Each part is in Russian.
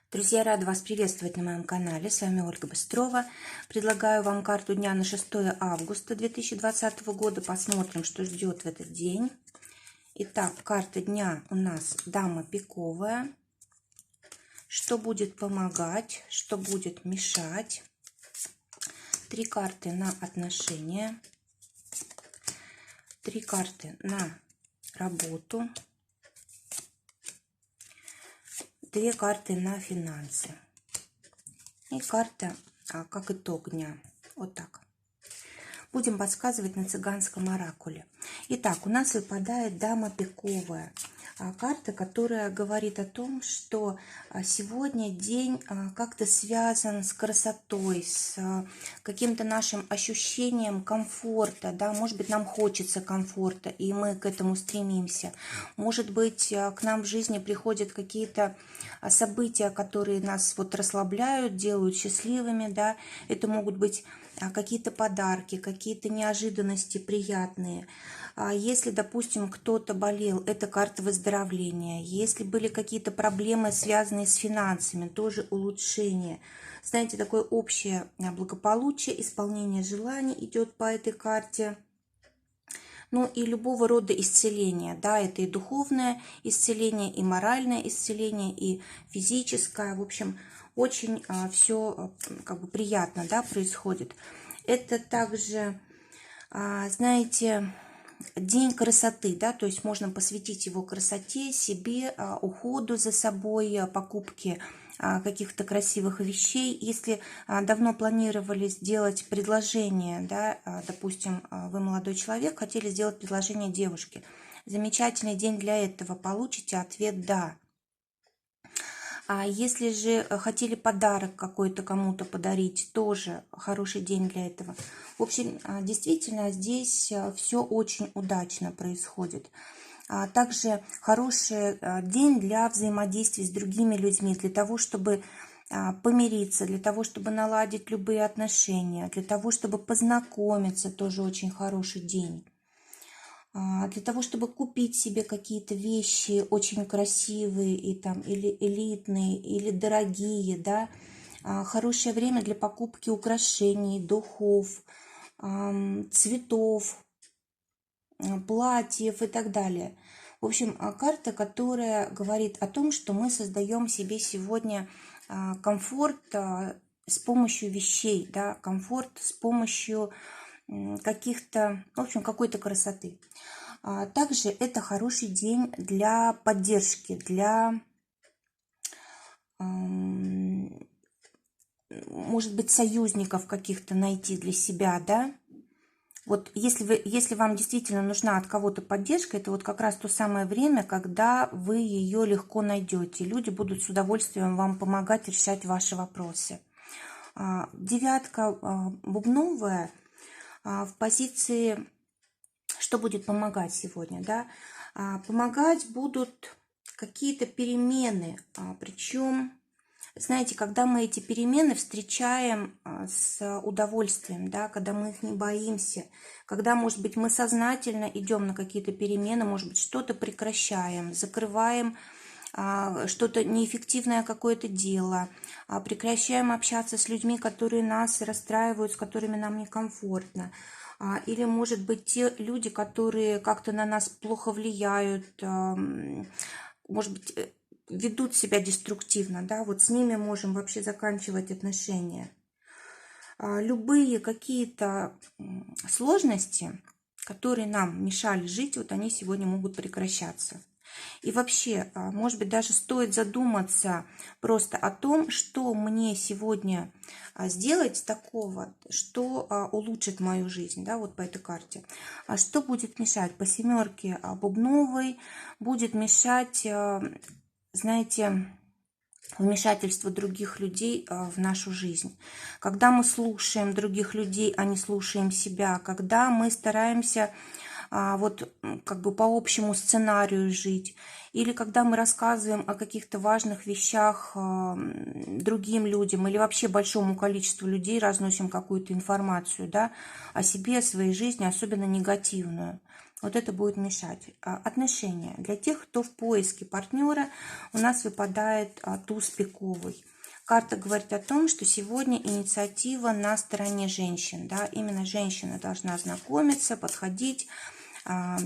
Друзья, рада вас приветствовать на моем канале. С вами Ольга Быстрова. Предлагаю вам карту дня на 6 августа 2020 года. Посмотрим, что ждет в этот день. Итак, карта дня у нас Дама пиковая. Что будет помогать, что будет мешать. 3 карты на отношения. 3 карты на работу. 2 карты на финансы. И карта как итог дня. Вот так. Будем подсказывать на цыганском оракуле. Итак, у нас выпадает Дама пиковая. Карта, которая говорит о том, что сегодня день как-то связан с красотой, с каким-то нашим ощущением комфорта. Да? Может быть, нам хочется комфорта, и мы к этому стремимся. Может быть, к нам в жизни приходят какие-то события, которые нас вот расслабляют, делают счастливыми. Да? Это могут быть какие-то подарки, какие-то неожиданности приятные. Если, допустим, кто-то болел, это карта выздоровления. Если были какие-то проблемы, связанные с финансами, тоже улучшение. Знаете, такое общее благополучие, исполнение желаний идет по этой карте. Ну и любого рода исцеление, да, это и духовное исцеление, и моральное исцеление, и физическое. В общем, очень все как бы приятно, да, происходит. Это также, знаете, день красоты, да, то есть можно посвятить его красоте, себе, уходу за собой, покупке каких-то красивых вещей. Если давно планировали сделать предложение, да, допустим, вы молодой человек, хотели сделать предложение девушке, замечательный день для этого, получите ответ «да». А если же хотели подарок какой-то кому-то подарить, тоже хороший день для этого. В общем, действительно, здесь все очень удачно происходит. Также хороший день для взаимодействия с другими людьми, для того, чтобы помириться, для того, чтобы наладить любые отношения, для того, чтобы познакомиться, тоже очень хороший день. Для того, чтобы купить себе какие-то вещи очень красивые и там или элитные, или дорогие, да, хорошее время для покупки украшений, духов, цветов, платьев и так далее. В общем, карта, которая говорит о том, что мы создаем себе сегодня комфорт с помощью вещей, да, комфорт с помощью каких-то, в общем, какой-то красоты. Также это хороший день для поддержки, для, может быть, союзников каких-то найти для себя, да. Вот если вам действительно нужна от кого-то поддержка, это вот как раз то самое время, когда вы ее легко найдете. Люди будут с удовольствием вам помогать решать ваши вопросы. Девятка бубновая в позиции, что будет помогать сегодня, да? Помогать будут какие-то перемены, причем, знаете, когда мы эти перемены встречаем с удовольствием, да, когда мы их не боимся, когда, может быть, мы сознательно идем на какие-то перемены, может быть, что-то прекращаем, закрываем что-то неэффективное какое-то дело, прекращаем общаться с людьми, которые нас расстраивают, с которыми нам некомфортно. Или, может быть, те люди, которые как-то на нас плохо влияют, может быть, ведут себя деструктивно, да, вот с ними можем вообще заканчивать отношения. Любые какие-то сложности, которые нам мешали жить, вот они сегодня могут прекращаться. И вообще, может быть, даже стоит задуматься просто о том, что мне сегодня сделать такого, что улучшит мою жизнь, да, вот по этой карте. А что будет мешать? По семерке бубновой будет мешать, знаете, вмешательство других людей в нашу жизнь. Когда мы слушаем других людей, а не слушаем себя, когда мы стараемся вот как бы по общему сценарию жить, или когда мы рассказываем о каких-то важных вещах другим людям или вообще большому количеству людей разносим какую-то информацию, да, о себе, о своей жизни, особенно негативную. Вот это будет мешать. Отношения. Для тех, кто в поиске партнера, у нас выпадает туз пиковый. Карта говорит о том, что сегодня инициатива на стороне женщин. Да? Именно женщина должна знакомиться, подходить,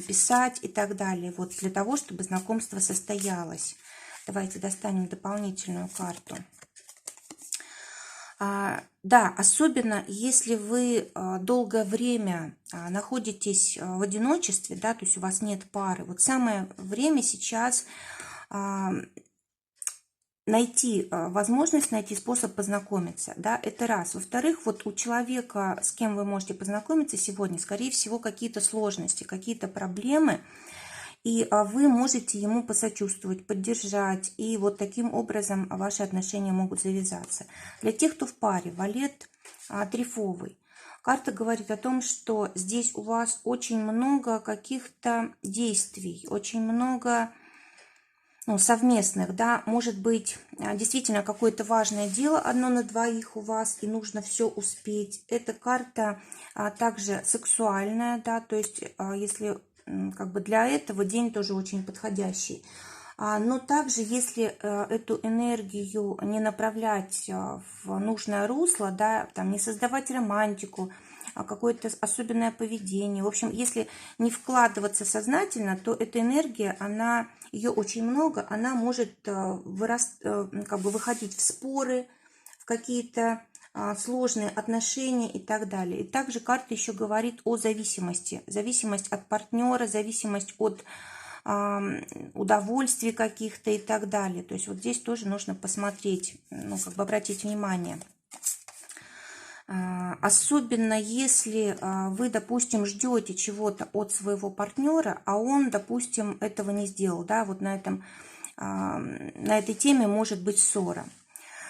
писать и так далее. Вот для того, чтобы знакомство состоялось. Давайте достанем дополнительную карту. Да, особенно если вы долгое время находитесь в одиночестве, да, то есть у вас нет пары. Вот самое время сейчас найти возможность, найти способ познакомиться, да, это раз. Во-вторых, вот у человека, с кем вы можете познакомиться сегодня, скорее всего, какие-то сложности, какие-то проблемы, и вы можете ему посочувствовать, поддержать, и вот таким образом ваши отношения могут завязаться. Для тех, кто в паре, валет трефовый. Карта говорит о том, что здесь у вас очень много каких-то действий, очень много совместных, да, может быть, действительно какое-то важное дело одно на двоих у вас, и нужно все успеть. Эта карта также сексуальная, да, то есть если как бы для этого день тоже очень подходящий. Но также, если эту энергию не направлять в нужное русло, да, там не создавать романтику, какое-то особенное поведение. В общем, если не вкладываться сознательно, то эта энергия, ее очень много, она может как бы выходить в споры, в какие-то сложные отношения и так далее. И также карта еще говорит о зависимости. Зависимость от партнера, зависимость от удовольствий каких-то и так далее. То есть вот здесь тоже нужно посмотреть, как бы обратить внимание. Особенно если вы, допустим, ждете чего-то от своего партнера, а он, допустим, этого не сделал, да, вот на этой теме может быть ссора.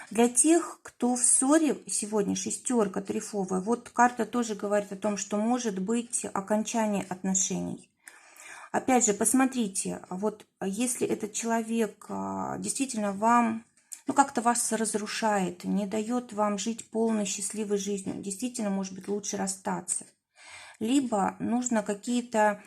Для тех, кто в ссоре, сегодня шестерка трефовая, вот карта тоже говорит о том, что может быть окончание отношений. Опять же, посмотрите, вот если этот человек действительно вам, как-то вас разрушает, не дает вам жить полной счастливой жизнью, действительно, может быть, лучше расстаться. Либо нужно какие-то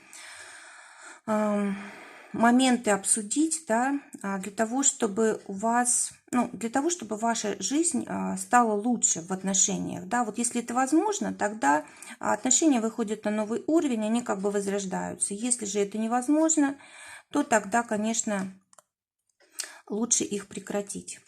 моменты обсудить, да, для того, чтобы у вас, для того, чтобы ваша жизнь стала лучше в отношениях, да, вот если это возможно, тогда отношения выходят на новый уровень, они как бы возрождаются. Если же это невозможно, то тогда, конечно, лучше их прекратить.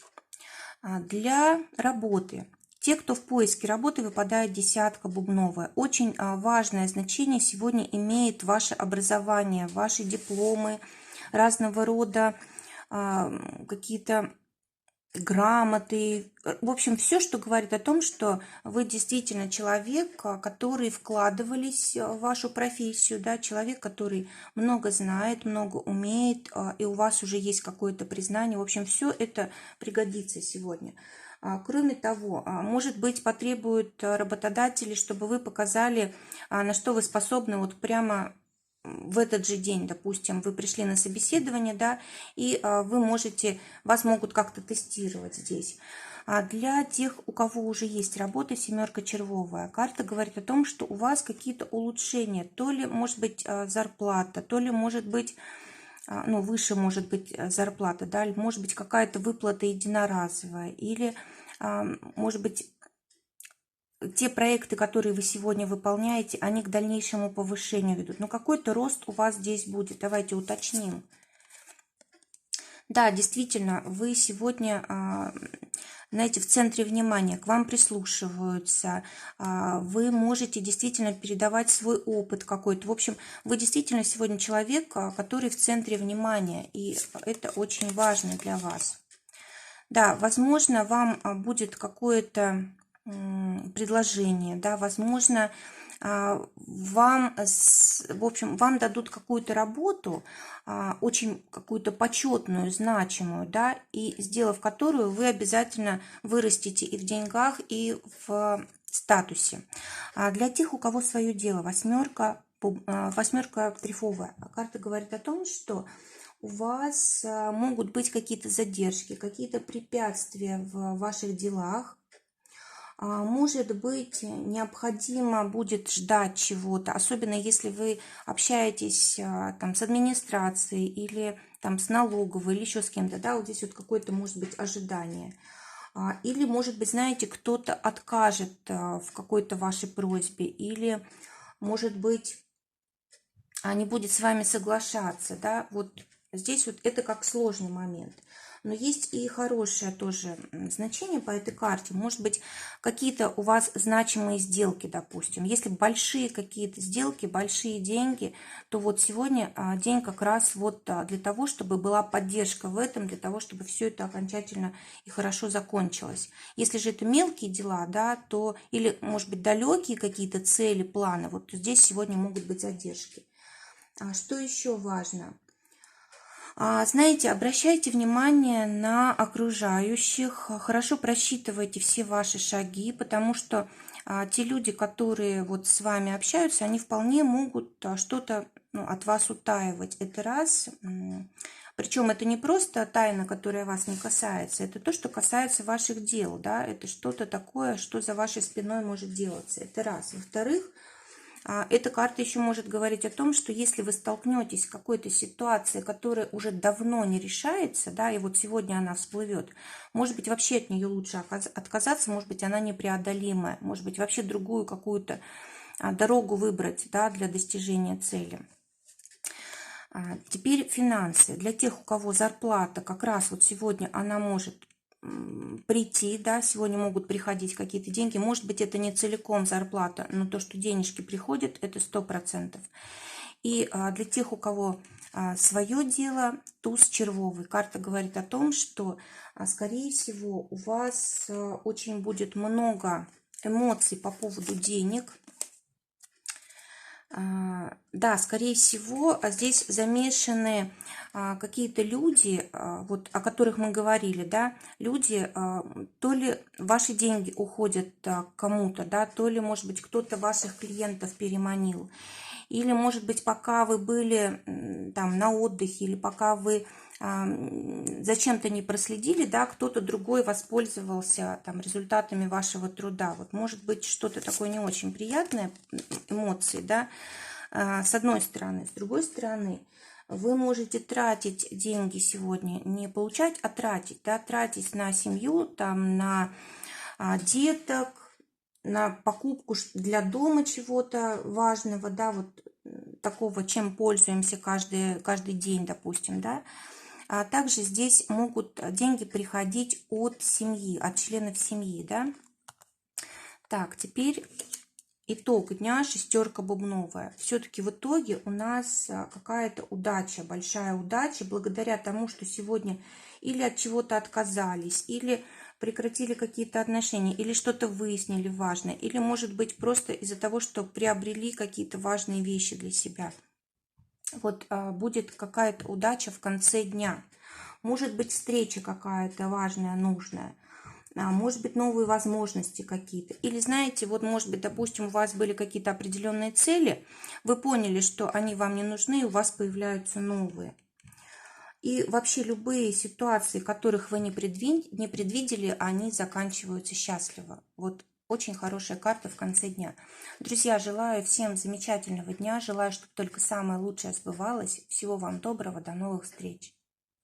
Для работы. Те, кто в поиске работы, выпадает десятка бубновая. Очень важное значение сегодня имеет ваше образование, ваши дипломы, разного рода какие-то грамоты. В общем, все, что говорит о том, что вы действительно человек, который вкладывались в вашу профессию, да, человек, который много знает, много умеет, и у вас уже есть какое-то признание. В общем, все это пригодится сегодня. Кроме того, может быть, потребуют работодатели, чтобы вы показали, на что вы способны вот прямо в этот же день, допустим, вы пришли на собеседование, да, и вас могут как-то тестировать здесь. А для тех, у кого уже есть работа, семерка червовая, карта говорит о том, что у вас какие-то улучшения, то ли может быть зарплата, то ли может быть, выше может быть зарплата, да, может быть какая-то выплата единоразовая, или может быть те проекты, которые вы сегодня выполняете, они к дальнейшему повышению ведут. Но какой-то рост у вас здесь будет. Давайте уточним. Да, действительно, вы сегодня, знаете, в центре внимания, к вам прислушиваются, вы можете действительно передавать свой опыт какой-то. В общем, вы действительно сегодня человек, который в центре внимания, и это очень важно для вас. Да, возможно, вам будет какое-то предложение, да, возможно, вам дадут какую-то работу, очень какую-то почетную, значимую, да, и сделав которую, вы обязательно вырастете и в деньгах, и в статусе. Для тех, у кого свое дело, восьмерка трефовая, карта говорит о том, что у вас могут быть какие-то задержки, какие-то препятствия в ваших делах. Может быть, необходимо будет ждать чего-то, особенно если вы общаетесь там с администрацией или там с налоговой или еще с кем-то, да, вот здесь вот какое-то может быть ожидание. Или, может быть, знаете, кто-то откажет в какой-то вашей просьбе, или, может быть, не будет с вами соглашаться, да, вот здесь вот это как сложный момент. Но есть и хорошее тоже значение по этой карте. Может быть, какие-то у вас значимые сделки, допустим. Если большие какие-то сделки, большие деньги, то вот сегодня день как раз вот для того, чтобы была поддержка в этом, для того, чтобы все это окончательно и хорошо закончилось. Если же это мелкие дела, да, то или, может быть, далекие какие-то цели, планы, вот здесь сегодня могут быть задержки. Что еще важно? Знаете, обращайте внимание на окружающих, хорошо просчитывайте все ваши шаги, потому что те люди, которые вот с вами общаются, они вполне могут что-то от вас утаивать. Это раз. Причем это не просто тайна, которая вас не касается, это то, что касается ваших дел, да, это что-то такое, что за вашей спиной может делаться. Это раз. Во-вторых, эта карта еще может говорить о том, что если вы столкнетесь с какой-то ситуацией, которая уже давно не решается, да, и вот сегодня она всплывет, может быть, вообще от нее лучше отказаться, может быть, она непреодолимая, может быть, вообще другую какую-то дорогу выбрать, да, для достижения цели. Теперь финансы. Для тех, у кого зарплата как раз вот сегодня она может прийти, да, сегодня могут приходить какие-то деньги. Может быть, это не целиком зарплата, но то, что денежки приходят, это 100%. И для тех, у кого свое дело, туз червовый. Карта говорит о том, что, скорее всего, у вас очень будет много эмоций по поводу денег. Да, скорее всего, здесь замешаны какие-то люди, вот, о которых мы говорили, да, люди, то ли ваши деньги уходят к кому-то, да, то ли, может быть, кто-то ваших клиентов переманил, или, может быть, пока вы были там на отдыхе, или пока вы зачем-то не проследили, да, кто-то другой воспользовался там результатами вашего труда. Вот может быть что-то такое не очень приятное, эмоции, да, с одной стороны. С другой стороны, вы можете тратить деньги сегодня, не получать, а тратить, да, тратить на семью, там, на деток, на покупку для дома чего-то важного, да, вот такого, чем пользуемся каждый день, допустим, да. А также здесь могут деньги приходить от семьи, от членов семьи, да. Так, теперь итог дня, шестерка бубновая. Все-таки в итоге у нас какая-то удача, большая удача, благодаря тому, что сегодня или от чего-то отказались, или прекратили какие-то отношения, или что-то выяснили важное, или, может быть, просто из-за того, что приобрели какие-то важные вещи для себя. Вот будет какая-то удача в конце дня. Может быть, встреча какая-то важная, нужная. Может быть, новые возможности какие-то. Или, знаете, вот, может быть, допустим, у вас были какие-то определенные цели, вы поняли, что они вам не нужны, и у вас появляются новые. И вообще любые ситуации, которых вы не предвидели, они заканчиваются счастливо. Вот очень хорошая карта в конце дня. Друзья, желаю всем замечательного дня. Желаю, чтобы только самое лучшее сбывалось. Всего вам доброго. До новых встреч.